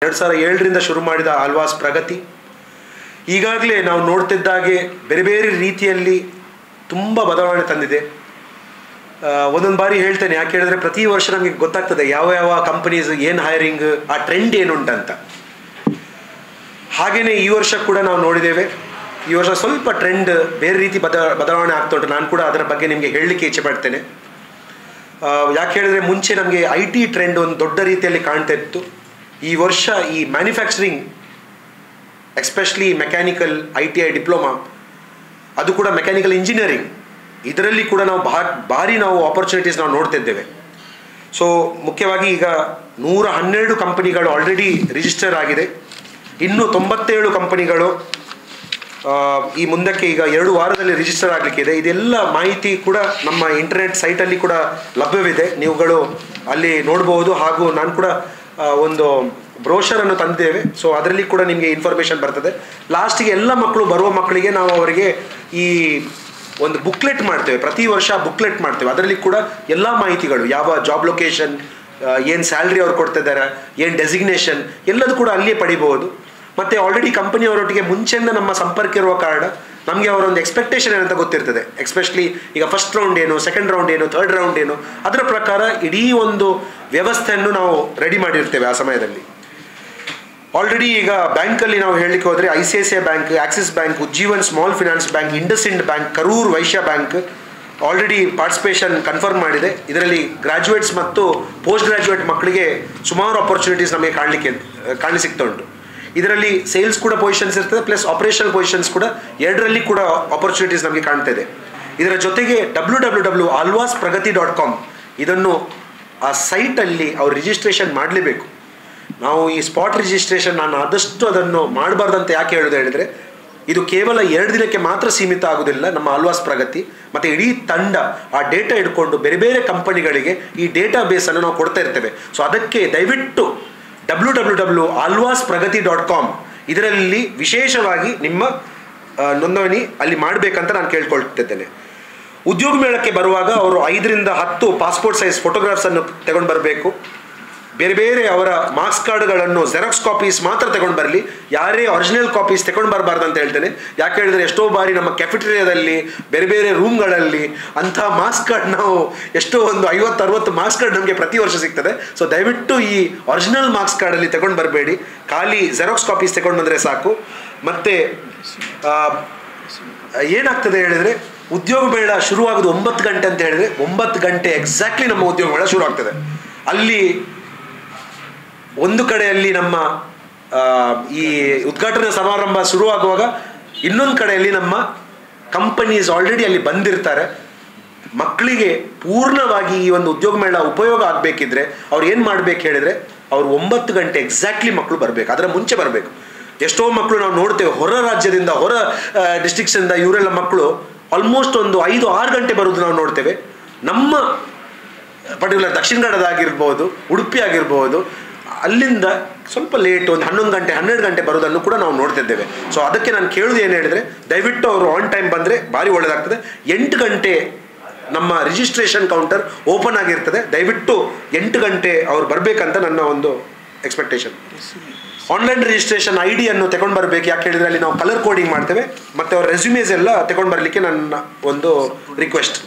2007ರಿಂದ ಶುರು ಮಾಡಿದ ಆಳ್ವಾಸ್ ಪ್ರಗತಿ ಈಗಾಗಲೇ ನಾವು ನೋಡ್ತಿದ್ದಾಗೆ ಬೇರೆ ಬೇರೆ ರೀತಿಯಲ್ಲಿ ತುಂಬ ಬದಲಾವಣೆ ತಂದಿದೆ. ಒಂದೊಂದು ಬಾರಿ ಹೇಳ್ತೇನೆ, ಯಾಕೆ ಹೇಳಿದ್ರೆ ಪ್ರತಿ ವರ್ಷ ನಮಗೆ ಗೊತ್ತಾಗ್ತದೆ ಯಾವ ಯಾವ ಕಂಪನೀಸ್ ಏನು ಹೈರಿಂಗ್, ಆ ಟ್ರೆಂಡ್ ಏನುಂಟಂತ. ಹಾಗೆಯೇ ಈ ವರ್ಷ ಕೂಡ ನಾವು ನೋಡಿದ್ದೇವೆ. ಈ ವರ್ಷ ಸ್ವಲ್ಪ ಟ್ರೆಂಡ್ ಬೇರೆ ರೀತಿ ಬದಲಾವಣೆ ಆಗ್ತಾ ಉಂಟು. ನಾನು ಕೂಡ ಅದರ ಬಗ್ಗೆ ನಿಮಗೆ ಹೇಳಲಿಕ್ಕೆ ಇಚ್ಛೆ ಪಡ್ತೇನೆ. ಯಾಕೆ ಹೇಳಿದ್ರೆ ಮುಂಚೆ ನಮಗೆ IT ಟ್ರೆಂಡ್ ಒಂದು ದೊಡ್ಡ ರೀತಿಯಲ್ಲಿ ಕಾಣ್ತಾ ಇತ್ತು. ಈ ವರ್ಷ ಈ manufacturing, especially mechanical ITI diploma, ಅದು ಕೂಡ ಮೆಕ್ಯಾನಿಕಲ್ ಇಂಜಿನಿಯರಿಂಗ್, ಇದರಲ್ಲಿ ಕೂಡ ನಾವು ಭಾರಿ ನಾವು ಆಪರ್ಚುನಿಟೀಸ್ ನಾವು ನೋಡ್ತಿದ್ದೇವೆ. ಸೊ ಮುಖ್ಯವಾಗಿ ಈಗ 112 ಕಂಪನಿಗಳು ಆಲ್ರೆಡಿ ರಿಜಿಸ್ಟರ್ ಆಗಿದೆ. ಇನ್ನು 97 ಕಂಪನಿಗಳು ಈ ಮುಂದಕ್ಕೆ ಈಗ 2 ವಾರದಲ್ಲಿ ರಿಜಿಸ್ಟರ್ ಆಗಲಿಕ್ಕಿದೆ. ಇದೆಲ್ಲ ಮಾಹಿತಿ ಕೂಡ ನಮ್ಮ ಇಂಟರ್ನೆಟ್ ಸೈಟಲ್ಲಿ ಕೂಡ ಲಭ್ಯವಿದೆ, ನೀವುಗಳು ಅಲ್ಲಿ ನೋಡ್ಬೋದು. ಹಾಗೂ ನಾನು ಕೂಡ ಒಂದು ಬ್ರೋಷರನ್ನು ತಂದಿದ್ದೇವೆ. ಸೊ ಅದರಲ್ಲಿ ಕೂಡ ನಿಮಗೆ ಇನ್ಫಾರ್ಮೇಷನ್ ಬರ್ತದೆ. ಲಾಸ್ಟಿಗೆ ಎಲ್ಲ ಮಕ್ಕಳು ಬರುವ ಮಕ್ಕಳಿಗೆ ನಾವು ಅವರಿಗೆ ಈ ಒಂದು ಬುಕ್ಲೆಟ್ ಮಾಡ್ತೇವೆ, ಪ್ರತಿ ವರ್ಷ ಬುಕ್ಲೆಟ್ ಮಾಡ್ತೇವೆ. ಅದರಲ್ಲಿ ಕೂಡ ಎಲ್ಲ ಮಾಹಿತಿಗಳು, ಯಾವ ಜಾಬ್ ಲೊಕೇಶನ್, ಏನು ಸ್ಯಾಲ್ರಿ ಅವ್ರು ಕೊಡ್ತಿದ್ದಾರೆ, ಏನು ಡೆಸಿಗ್ನೇಷನ್, ಎಲ್ಲದೂ ಕೂಡ ಅಲ್ಲಿಯೇ ಪಡಿಬೋದು. ಮತ್ತು ಆಲ್ರೆಡಿ ಕಂಪನಿಯವರೊಟ್ಟಿಗೆ ಮುಂಚೆಯಿಂದ ನಮ್ಮ ಸಂಪರ್ಕ ಇರುವ ಕಾರಣ ನಮಗೆ ಅವರೊಂದು ಎಕ್ಸ್ಪೆಕ್ಟೇಷನ್ ಏನಂತ ಗೊತ್ತಿರ್ತದೆ. ಎಸ್ಪೆಷಲಿ ಈಗ ಫಸ್ಟ್ ರೌಂಡ್ ಏನು, ಸೆಕೆಂಡ್ ರೌಂಡ್ ಏನು, ಥರ್ಡ್ ರೌಂಡ್ ಏನು, ಅದರ ಪ್ರಕಾರ ಇಡೀ ಒಂದು ವ್ಯವಸ್ಥೆಯನ್ನು ನಾವು ರೆಡಿ ಮಾಡಿರ್ತೇವೆ ಆ ಸಮಯದಲ್ಲಿ. ಆಲ್ರೆಡಿ ಈಗ ಬ್ಯಾಂಕಲ್ಲಿ ನಾವು ಹೇಳಲಿಕ್ಕೆ ಹೋದರೆ ICICI bank, Axis bank, Ujjivan small finance bank, IndusInd bank, Karur Vysya bank already participation confirm ಮಾಡಿದೆ. ಇದರಲ್ಲಿ ಗ್ರಾಜ್ಯುಯೇಟ್ಸ್ ಮತ್ತು ಪೋಸ್ಟ್ ಗ್ರಾಜ್ಯುಯೇಟ್ ಮಕ್ಕಳಿಗೆ ಸುಮಾರು ಆಪರ್ಚುನಿಟೀಸ್ ನಮಗೆ ಕಾಣಲಿಕ್ಕೆ ಉಂಟು. ಇದರಲ್ಲಿ ಸೇಲ್ಸ್ ಕೂಡ ಪೊಸಿಷನ್ಸ್ ಇರ್ತದೆ, ಪ್ಲಸ್ ಆಪರೇಷನಲ್ ಪೊಸಿಷನ್ಸ್ ಕೂಡ, ಎರಡರಲ್ಲಿ ಕೂಡ ಆಪರ್ಚುನಿಟೀಸ್ ನಮಗೆ ಕಾಣ್ತಾ ಇದೆ. ಇದರ ಜೊತೆಗೆ www.alwaspragati.com ಇದನ್ನು ಆ ಸೈಟಲ್ಲಿ ಅವ್ರು ರಿಜಿಸ್ಟ್ರೇಷನ್ ಮಾಡಲೇಬೇಕು. ನಾವು ಈ ಸ್ಪಾಟ್ ರಿಜಿಸ್ಟ್ರೇಷನ್ ನಾನು ಆದಷ್ಟು ಅದನ್ನು ಮಾಡಬಾರ್ದಂತ ಯಾಕೆ ಹೇಳೋದು ಹೇಳಿದರೆ, ಇದು ಕೇವಲ 2 ದಿನಕ್ಕೆ ಮಾತ್ರ ಸೀಮಿತ ಆಗೋದಿಲ್ಲ. ನಮ್ಮ ಆಳ್ವಾಸ್ ಪ್ರಗತಿ ಮತ್ತು ಇಡೀ ತಂಡ ಆ ಡೇಟಾ ಇಟ್ಕೊಂಡು ಬೇರೆ ಬೇರೆ ಕಂಪನಿಗಳಿಗೆ ಈ ಡೇಟಾ ಬೇಸನ್ನು ನಾವು ಕೊಡ್ತಾ ಇರ್ತೇವೆ. ಸೊ ಅದಕ್ಕೆ ದಯವಿಟ್ಟು www.alwaspragati.com ಇದರಲ್ಲಿ ವಿಶೇಷವಾಗಿ ನಿಮ್ಮ ನೋಂದಣಿ ಅಲ್ಲಿ ಮಾಡಬೇಕಂತ ನಾನು ಕೇಳ್ಕೊಳ್ತಿದ್ದೇನೆ. ಉದ್ಯೋಗ ಮೇಳಕ್ಕೆ ಬರುವಾಗ ಅವರು 5 ರಿಂದ 10 ಪಾಸ್ಪೋರ್ಟ್ ಸೈಜ್ ಫೋಟೋಗ್ರಾಫ್ಸನ್ನು ತಗೊಂಡು ಬರಬೇಕು. ಬೇರೆ ಬೇರೆ ಅವರ ಮಾರ್ಕ್ಸ್ ಕಾರ್ಡ್ಗಳನ್ನು ಜೆರಾಕ್ಸ್ ಕಾಪೀಸ್ ಮಾತ್ರ ತಗೊಂಡು ಬರಲಿ, ಯಾರೇ ಒರಿಜಿನಲ್ ಕಾಪೀಸ್ ತಗೊಂಡು ಬರಬಾರ್ದು ಅಂತ ಹೇಳ್ತೇನೆ. ಯಾಕೆ ಹೇಳಿದರೆ ಎಷ್ಟೋ ಬಾರಿ ನಮ್ಮ ಕ್ಯಾಫೆಟೇರಿಯಾದಲ್ಲಿ ಬೇರೆ ಬೇರೆ ರೂಮ್ಗಳಲ್ಲಿ ಅಂಥ ಮಾರ್ಕ್ಸ್ ಕಾರ್ಡ್ ನಾವು ಎಷ್ಟೋ ಒಂದು 50-60 ಮಾರ್ಕ್ಸ್ ಕಾರ್ಡ್ ನಮಗೆ ಪ್ರತಿ ವರ್ಷ ಸಿಗ್ತದೆ. ಸೊ ದಯವಿಟ್ಟು ಈ ಒರಿಜಿನಲ್ ಮಾರ್ಕ್ಸ್ ಕಾರ್ಡಲ್ಲಿ ತಗೊಂಡು ಬರಬೇಡಿ, ಖಾಲಿ ಜೆರಾಕ್ಸ್ ಕಾಪೀಸ್ ತಗೊಂಡು ಬಂದರೆ ಸಾಕು. ಮತ್ತು ಏನಾಗ್ತದೆ ಹೇಳಿದರೆ, ಉದ್ಯೋಗ ಮೇಳ ಶುರುವಾಗೋದು 9 ಗಂಟೆ ಅಂತ ಹೇಳಿದರೆ 9 ಗಂಟೆ ಎಕ್ಸಾಕ್ಟ್ಲಿ ನಮ್ಮ ಉದ್ಯೋಗ ಮೇಳ ಶುರು ಆಗ್ತದೆ. ಅಲ್ಲಿ ಒಂದು ಕಡೆಯಲ್ಲಿ ನಮ್ಮ ಈ ಉದ್ಘಾಟನಾ ಸಮಾರಂಭ ಶುರುವಾಗುವಾಗ ಇನ್ನೊಂದು ಕಡೆಯಲ್ಲಿ ನಮ್ಮ ಕಂಪನೀಸ್ ಆಲ್ರೆಡಿ ಅಲ್ಲಿ ಬಂದಿರ್ತಾರೆ. ಮಕ್ಕಳಿಗೆ ಪೂರ್ಣವಾಗಿ ಈ ಒಂದು ಉದ್ಯೋಗ ಮೇಳ ಉಪಯೋಗ ಆಗಬೇಕಿದ್ರೆ ಅವ್ರು ಏನು ಮಾಡಬೇಕು ಹೇಳಿದರೆ, ಅವ್ರು 9 ಗಂಟೆ ಎಕ್ಸಾಕ್ಟ್ಲಿ ಮಕ್ಕಳು ಬರಬೇಕು, ಅದರ ಮುಂಚೆ ಬರಬೇಕು. ಎಷ್ಟೋ ಮಕ್ಕಳು ನಾವು ನೋಡ್ತೇವೆ ಹೊರ ರಾಜ್ಯದಿಂದ, ಹೊರ ಡಿಸ್ಟ್ರಿಕ್ಟ್ಸಿಂದ ಇವರೆಲ್ಲ ಮಕ್ಕಳು ಆಲ್ಮೋಸ್ಟ್ ಒಂದು 5-6 ಗಂಟೆ ಬರೋದು ನಾವು ನೋಡ್ತೇವೆ. ನಮ್ಮ ಪರ್ಟಿಕ್ಯುಲರ್ ದಕ್ಷಿಣ ಕನ್ನಡದಾಗಿರ್ಬೋದು, ಉಡುಪಿ ಆಗಿರ್ಬೋದು, ಅಲ್ಲಿಂದ ಸ್ವಲ್ಪ ಲೇಟ್ ಒಂದು 11 ಗಂಟೆ 12 ಗಂಟೆ ಬರೋದನ್ನು ಕೂಡ ನಾವು ನೋಡ್ತಿದ್ದೇವೆ. ಸೊ ಅದಕ್ಕೆ ನಾನು ಕೇಳೋದು ಏನು ಹೇಳಿದರೆ, ದಯವಿಟ್ಟು ಅವರು ಆನ್ ಟೈಮ್ ಬಂದರೆ ಭಾರಿ ಒಳ್ಳೆಯದಾಗ್ತದೆ. 8 ಗಂಟೆ ನಮ್ಮ ರಿಜಿಸ್ಟ್ರೇಷನ್ ಕೌಂಟರ್ ಓಪನ್ ಆಗಿರ್ತದೆ. ದಯವಿಟ್ಟು 8 ಗಂಟೆ ಅವ್ರು ಬರಬೇಕಂತ ನನ್ನ ಒಂದು ಎಕ್ಸ್ಪೆಕ್ಟೇಷನ್. ಆನ್ಲೈನ್ ರಿಜಿಸ್ಟ್ರೇಷನ್ ID ಅನ್ನು ತಗೊಂಡು ಬರಬೇಕು. ಯಾಕೆ ಹೇಳಿದರೆ ಅಲ್ಲಿ ನಾವು ಕಲರ್ ಕೋಡಿಂಗ್ ಮಾಡ್ತೇವೆ ಮತ್ತು ಅವ್ರ ರೆಸ್ಯೂಮೇಸ್ ಎಲ್ಲ ತಗೊಂಡು ಬರಲಿಕ್ಕೆ ನನ್ನ ಒಂದು ರಿಕ್ವೆಸ್ಟ್.